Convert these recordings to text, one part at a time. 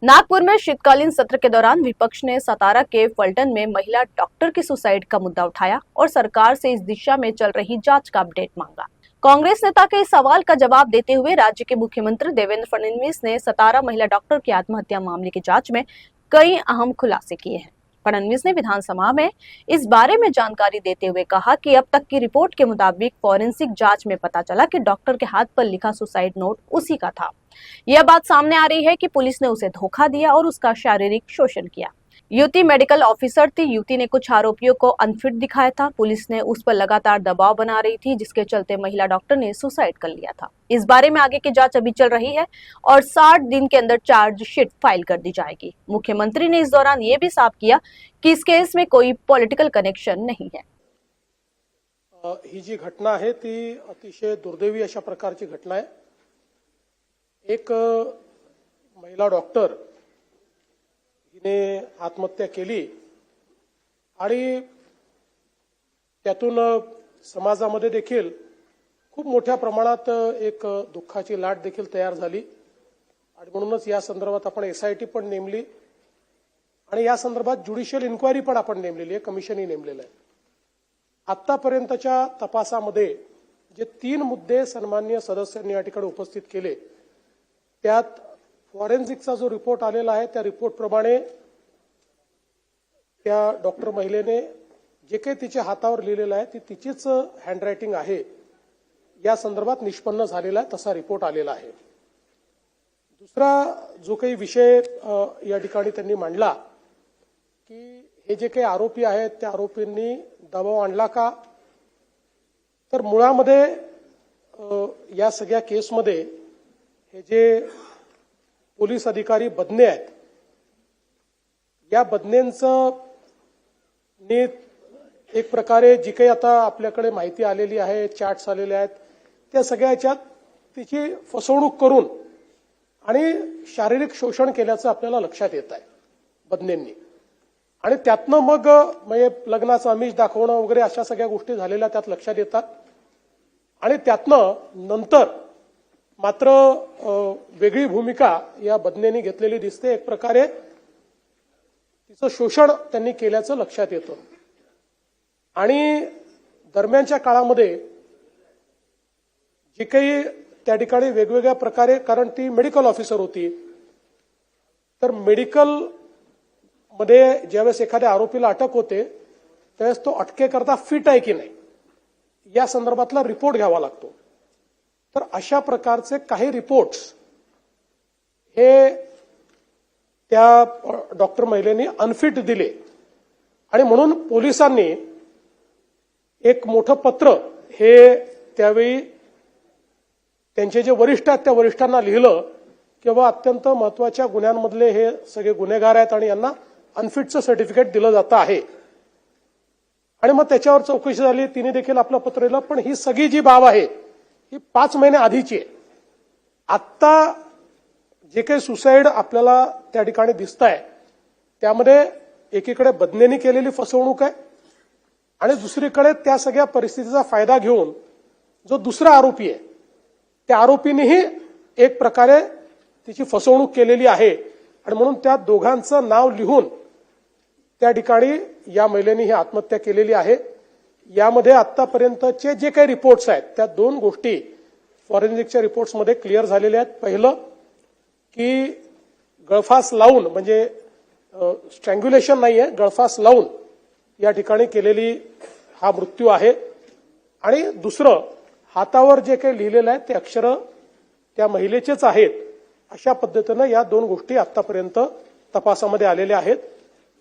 नागपुर में शीतकालीन सत्र के दौरान विपक्ष ने सतारा के फलटन में महिला डॉक्टर की सुसाइड का मुद्दा उठाया और सरकार से इस दिशा में चल रही जांच का अपडेट मांगा। कांग्रेस नेता के इस सवाल का जवाब देते हुए राज्य के मुख्यमंत्री देवेंद्र फडणवीस ने सतारा महिला डॉक्टर की आत्महत्या मामले की जांच में कई अहम खुलासे किए हैं। फडणवीस ने विधानसभा में इस बारे में जानकारी देते हुए कहा कि अब तक की रिपोर्ट के मुताबिक फॉरेंसिक जांच में पता चला कि डॉक्टर के हाथ पर लिखा सुसाइड नोट उसी का था। यह बात सामने आ रही है कि पुलिस ने उसे धोखा दिया और उसका शारीरिक शोषण किया। युवती मेडिकल ऑफिसर थी। युवती ने कुछ आरोपियों को अनफिट दिखाया था। पुलिस ने उस पर लगातार दबाव बना रही थी, जिसके चलते महिला डॉक्टर ने सुसाइड कर लिया था। इस बारे में आगे की जांच अभी चल रही है और 60 दिन के अंदर चार्जशीट फाइल कर दी जाएगी। मुख्यमंत्री ने इस दौरान ये भी साफ किया कि इस केस में कोई पॉलिटिकल कनेक्शन नहीं है। ही जी घटना आहे ती अतिशय दुर्दैवी अशा प्रकारची घटना आहे। एक महिला डॉक्टर हिने आत्महत्या केली आणि त्यातून समाजामध्ये देखील खूप मोठ्या प्रमाणात एक दुःखाची लाट देखील तयार झाली आणि म्हणूनच या संदर्भात आपण एसआयटी पण नेमली आणि या संदर्भात ज्युडिशियल इन्क्वायरी पण आपण नेमलेली आहे, कमिशनही नेमलेलं आहे। आतापर्यंतच्या तपासामध्ये जे 3 मुद्दे सन्माननीय सदस्यांनी या ठिकाणी उपस्थित केले त्यात फॉरेन्सिकचा जो रिपोर्ट आलेला आहे त्या रिपोर्टप्रमाणे त्या डॉक्टर महिलेने जे काही तिच्या हातावर लिहिलेलं आहे ती तिचीच हँडरायटिंग आहे या संदर्भात निष्पन्न झालेला आहे, तसा रिपोर्ट आलेला आहे। दुसरा जो काही विषय या ठिकाणी त्यांनी मांडला की हे जे काही आरोपी आहेत त्या आरोपींनी दबाव आणला का, तर मुळामध्ये या सगळ्या केसमध्ये हे जे पोलीस अधिकारी बदने आहेत या बदनेंचं एक प्रकारे जी काही आता आपल्याकडे माहिती आलेली आहे, चॅट्स आलेले आहेत, त्या सगळ्याच्यात तिची फसवणूक करून आणि शारीरिक शोषण केल्याचं आपल्याला लक्षात येत आहे बदनेंनी। आणि त्यातनं मग म्हणजे लग्नाचं आमिष दाखवणं वगैरे अशा सगळ्या गोष्टी झालेल्या त्यात लक्षात येतात आणि त्यातनं नंतर मात्र वेगळी भूमिका या बदनेंनी घेतलेली दिसते। एक प्रकारे तिचं शोषण त्यांनी केल्याचं लक्षात येतं आणि दरम्यानच्या काळामध्ये जी काही त्या ठिकाणी वेगवेगळ्या प्रकारे, कारण ती मेडिकल ऑफिसर होती, तर मेडिकल मध्ये ज्यावेळेस एखाद्या आरोपीला अटक होते त्यावेळेस तो अटकेकरता फिट आहे की नाही या संदर्भातला रिपोर्ट घ्यावा लागतो। तर अशा प्रकारचे काही रिपोर्ट्स हे त्या डॉक्टर महिलेने अनफिट दिले आणि म्हणून पोलिसांनी एक मोठं पत्र हे त्यावेळी त्यांचे जे वरिष्ठ आहेत त्या वरिष्ठांना लिहिलं की बाबा अत्यंत महत्त्वाच्या गुन्ह्यांमधले हे सगळे गुन्हेगार आहेत आणि यांना अनफिटचं सर्टिफिकेट दिलं जातं आहे। आणि मग त्याच्यावर चौकशी झाली, तिने देखील आपलं पत्र लिहिलं, पण ही सगळी जी बाब आहे ही 5 महिने आधीची आहे। आता जे काही सुसाईड आपल्याला त्या ठिकाणी दिसत आहे त्यामध्ये एकीकडे बदनेनी केलेली फसवणूक आहे आणि दुसरीकडे त्या सगळ्या परिस्थितीचा फायदा घेऊन जो दुसरा आरोपी आहे त्या आरोपीनेही एक प्रकारे तिची फसवणूक केलेली आहे आणि म्हणून त्या दोघांचं नाव लिहून त्या ठिकाणी या महिलेने ही आत्महत्या केलेली आहे। यामध्ये आतापर्यंतचे जे काही रिपोर्ट्स आहेत त्या 2 गोष्टी फॉरेन्सिकच्या रिपोर्ट्समध्ये क्लिअर झालेल्या आहेत। पहिलं की गळफास लावून, म्हणजे स्ट्रँग्युलेशन नाहीये, गळफास लावून या ठिकाणी केलेली हा मृत्यू आहे आणि दुसरं हातावर जे काही लिहिलेलं आहे ते अक्षर त्या महिलेचेच आहेत। अशा पद्धतीनं या 2 गोष्टी आतापर्यंत तपासामध्ये आलेल्या आहेत।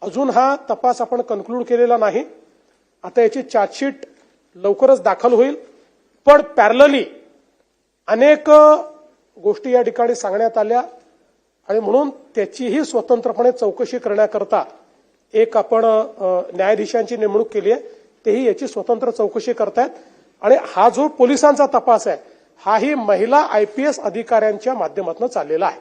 अजून हा तपास आपण कन्क्लूड केलेला नाही, आता याची चार्जशीट लवकरच दाखल होईल, पण पॅरलली अनेक गोष्टी या ठिकाणी सांगण्यात आल्या आणि म्हणून त्याचीही स्वतंत्रपणे चौकशी करण्याकरता एक आपण न्यायाधीशांची नेमणूक केली आहे, तेही याची स्वतंत्र चौकशी करतायत आणि हा जो पोलिसांचा तपास आहे हाही महिला आयपीएस अधिकाऱ्यांच्या माध्यमातून चाललेला आहे।